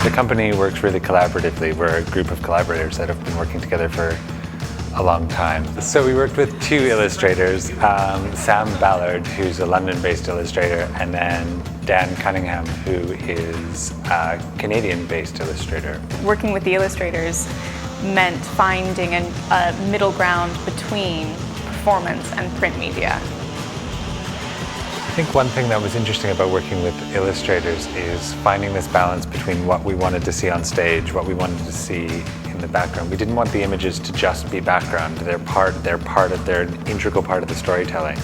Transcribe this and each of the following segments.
The company works really collaboratively. We're a group of collaborators that have been working together for a long time. So we worked with two illustrators, Sam Ballard, who's a London-based illustrator, and then Dan Cunningham, who is a Canadian-based illustrator. Working with the illustrators meant finding a middle ground between performance and print media. I think one thing that was interesting about working with illustrators is finding this balance between what we wanted to see on stage, what we wanted to see in the background. We didn't want the images to just be background. They're an integral part of the storytelling.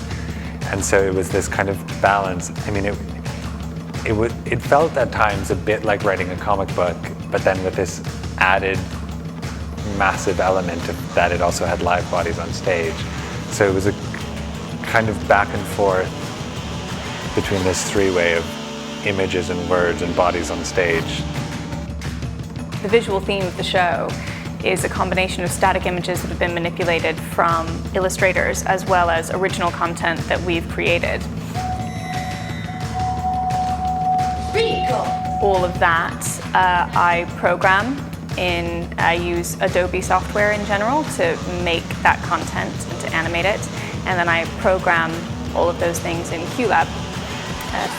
And so it was this kind of balance. I mean, it felt at times a bit like writing a comic book, but then with this added massive element of that it also had live bodies on stage. So it was a kind of back and forth between this three-way of images and words and bodies on stage. The visual theme of the show is a combination of static images that have been manipulated from illustrators as well as original content that we've created. All of that I program I use Adobe software in general to make that content and to animate it, and then I program all of those things in QLab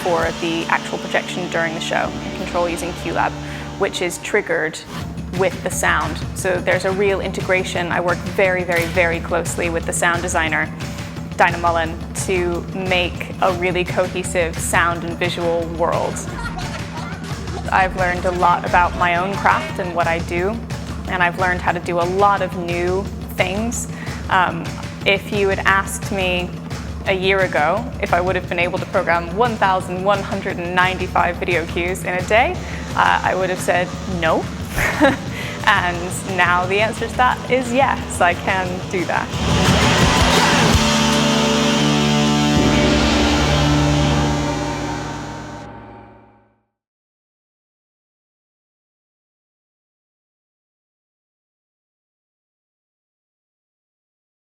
for the actual projection during the show, and control using QLab, which is triggered with the sound. So there's a real integration. I work very, very, very closely with the sound designer, Dinah Mullen, to make a really cohesive sound and visual world. I've learned a lot about my own craft and what I do, and I've learned how to do a lot of new things. If you had asked me a year ago if I would have been able to program 1,195 video cues in a day, I would have said no. And now the answer to that is yes, I can do that.